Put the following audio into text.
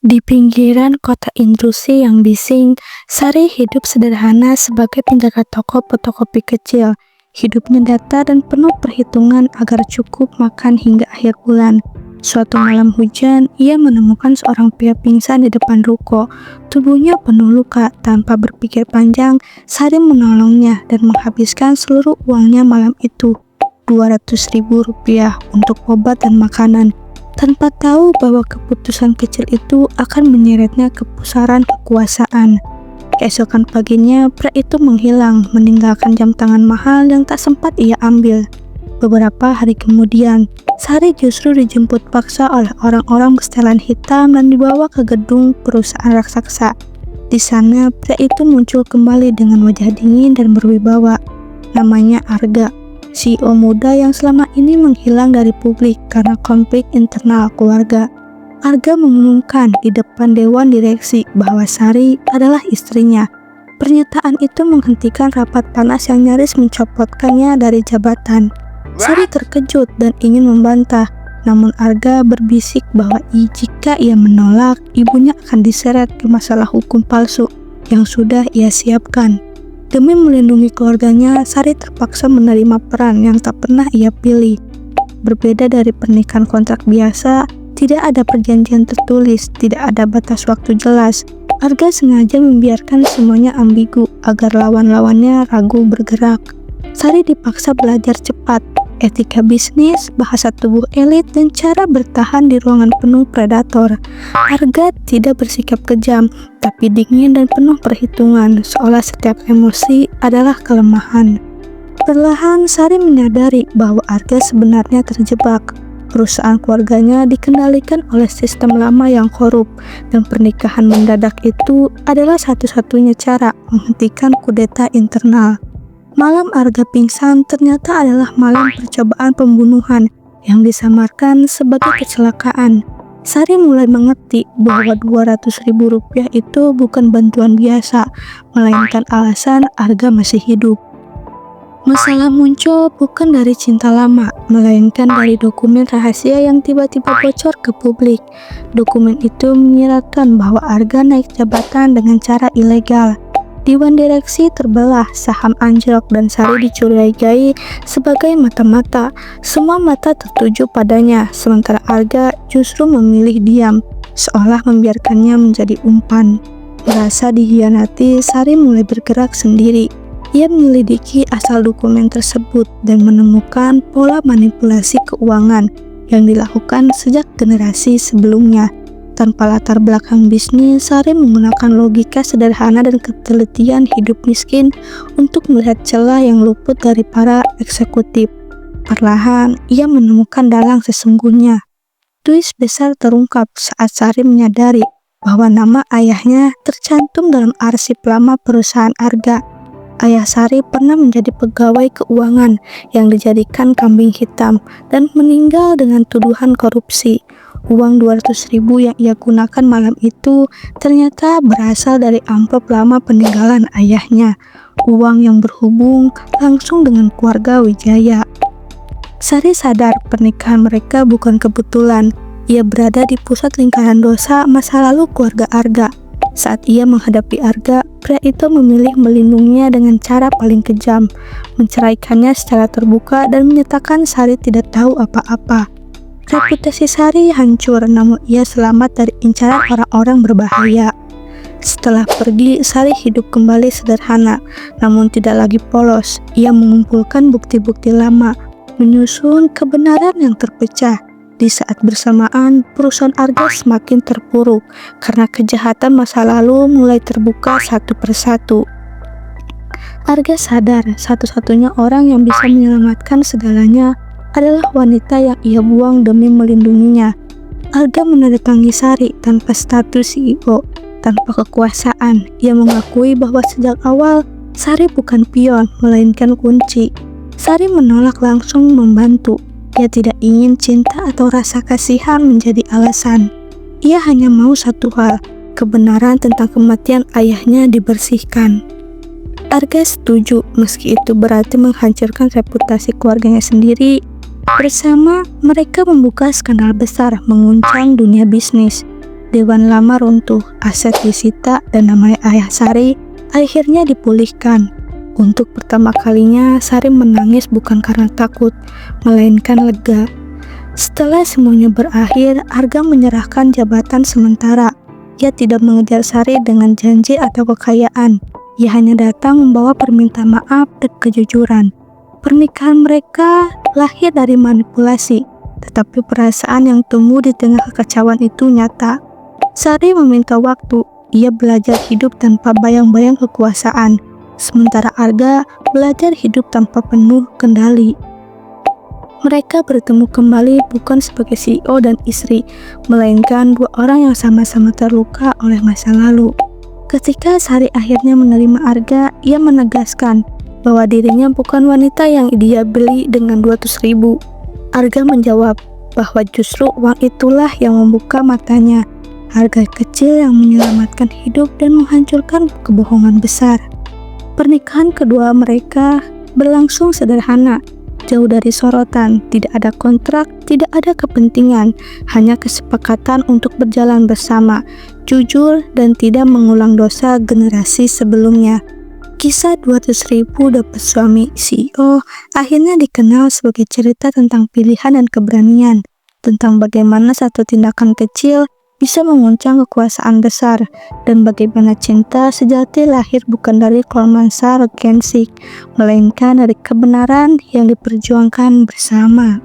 Di pinggiran kota intrusi yang bising, Sari hidup sederhana sebagai penjaga toko fotokopi kecil. Hidupnya datar dan penuh perhitungan agar cukup makan hingga akhir bulan. Suatu malam hujan, ia menemukan seorang pria pingsan di depan ruko. Tubuhnya penuh luka. Tanpa berpikir panjang, Sari menolongnya dan menghabiskan seluruh uangnya malam itu, Rp200.000 untuk obat dan makanan, tanpa tahu bahwa keputusan kecil itu akan menyeretnya ke pusaran kekuasaan. Keesokan paginya, pria itu menghilang, meninggalkan jam tangan mahal yang tak sempat ia ambil. Beberapa hari kemudian, Sari justru dijemput paksa oleh orang-orang bersetelan hitam dan dibawa ke gedung perusahaan raksasa. Di sana, pria itu muncul kembali dengan wajah dingin dan berwibawa. Namanya Arga, CEO muda yang selama ini menghilang dari publik karena konflik internal keluarga. Arga mengumumkan di depan dewan direksi bahwa Sari adalah istrinya. Pernyataan itu menghentikan rapat panas yang nyaris mencopotkannya dari jabatan. Sari terkejut dan ingin membantah, namun Arga berbisik bahwa jika ia menolak, ibunya akan diseret ke masalah hukum palsu yang sudah ia siapkan. Demi melindungi keluarganya, Sari terpaksa menerima peran yang tak pernah ia pilih. Berbeda dari pernikahan kontrak biasa, tidak ada perjanjian tertulis, tidak ada batas waktu jelas. Arga sengaja membiarkan semuanya ambigu agar lawan-lawannya ragu bergerak. Sari dipaksa belajar cepat, etika bisnis, bahasa tubuh elit, dan cara bertahan di ruangan penuh predator. Arga tidak bersikap kejam, tapi dingin dan penuh perhitungan, seolah setiap emosi adalah kelemahan. Perlahan Sari menyadari bahwa Arga sebenarnya terjebak. Perusahaan keluarganya dikendalikan oleh sistem lama yang korup, dan pernikahan mendadak itu adalah satu-satunya cara menghentikan kudeta internal. Malam Arga pingsan ternyata adalah malam percobaan pembunuhan yang disamarkan sebagai kecelakaan. Sari mulai mengerti bahwa Rp200.000 itu bukan bantuan biasa, melainkan alasan Arga masih hidup. Masalah muncul bukan dari cinta lama, melainkan dari dokumen rahasia yang tiba-tiba bocor ke publik. Dokumen itu menyiratkan bahwa Arga naik jabatan dengan cara ilegal. Dewan direksi terbelah, saham anjlok, dan Sari dicurigai sebagai mata-mata. Semua mata tertuju padanya, sementara Arga justru memilih diam, seolah membiarkannya menjadi umpan. Merasa dihianati, Sari mulai bergerak sendiri. Ia menyelidiki asal dokumen tersebut dan menemukan pola manipulasi keuangan yang dilakukan sejak generasi sebelumnya. Tanpa latar belakang bisnis, Sari menggunakan logika sederhana dan ketelitian hidup miskin untuk melihat celah yang luput dari para eksekutif. Perlahan, ia menemukan dalang sesungguhnya. Twist besar terungkap saat Sari menyadari bahwa nama ayahnya tercantum dalam arsip lama perusahaan Arga. Ayah Sari pernah menjadi pegawai keuangan yang dijadikan kambing hitam dan meninggal dengan tuduhan korupsi. Uang Rp200.000 yang ia gunakan malam itu ternyata berasal dari amplop lama peninggalan ayahnya. Uang yang berhubung langsung dengan keluarga Wijaya. Sari sadar pernikahan mereka bukan kebetulan. Ia berada di pusat lingkaran dosa masa lalu keluarga Arga. Saat ia menghadapi Arga, pria itu memilih melindunginya dengan cara paling kejam, menceraikannya secara terbuka dan menyatakan Sari tidak tahu apa-apa. Reputasi Sari hancur, namun ia selamat dari incaran orang-orang berbahaya. Setelah pergi, Sari hidup kembali sederhana, namun tidak lagi polos. Ia mengumpulkan bukti-bukti lama, menyusun kebenaran yang terpecah. Di saat bersamaan, perusahaan Arga semakin terpuruk karena kejahatan masa lalu mulai terbuka satu persatu. Arga sadar satu-satunya orang yang bisa menyelamatkan segalanya adalah wanita yang ia buang demi melindunginya. Arga mendatangi Sari tanpa status CEO, tanpa kekuasaan. Ia mengakui bahwa sejak awal Sari bukan pion, melainkan kunci. Sari menolak langsung membantu. Ia tidak ingin cinta atau rasa kasihan menjadi alasan. Ia hanya mau satu hal, kebenaran tentang kematian ayahnya dibersihkan. Arga setuju, meski itu berarti menghancurkan reputasi keluarganya sendiri. Bersama, mereka membuka skandal besar menguncang dunia bisnis. Dewan lama runtuh, aset disita, dan nama ayah Sari akhirnya dipulihkan. Untuk pertama kalinya, Sari menangis bukan karena takut, melainkan lega. Setelah semuanya berakhir, Arga menyerahkan jabatan sementara. Ia tidak mengejar Sari dengan janji atau kekayaan. Ia hanya datang membawa permintaan maaf dan kejujuran. Pernikahan mereka lahir dari manipulasi, tetapi perasaan yang tumbuh di tengah kekacauan itu nyata. Sari meminta waktu. Ia belajar hidup tanpa bayang-bayang kekuasaan, sementara Arga belajar hidup tanpa penuh kendali. Mereka bertemu kembali bukan sebagai CEO dan istri, melainkan dua orang yang sama-sama terluka oleh masa lalu. Ketika Sari akhirnya menerima Arga, ia menegaskan bahwa dirinya bukan wanita yang dia beli dengan 200.000. Arga menjawab bahwa justru uang itulah yang membuka matanya. Harga kecil yang menyelamatkan hidup dan menghancurkan kebohongan besar. Pernikahan kedua mereka berlangsung sederhana, jauh dari sorotan, tidak ada kontrak, tidak ada kepentingan, hanya kesepakatan untuk berjalan bersama, jujur dan tidak mengulang dosa generasi sebelumnya. Kisah 200.000 dapat suami CEO akhirnya dikenal sebagai cerita tentang pilihan dan keberanian, tentang bagaimana satu tindakan kecil bisa menguncang kekuasaan besar, dan bagaimana cinta sejati lahir bukan dari romansa romantik, melainkan dari kebenaran yang diperjuangkan bersama.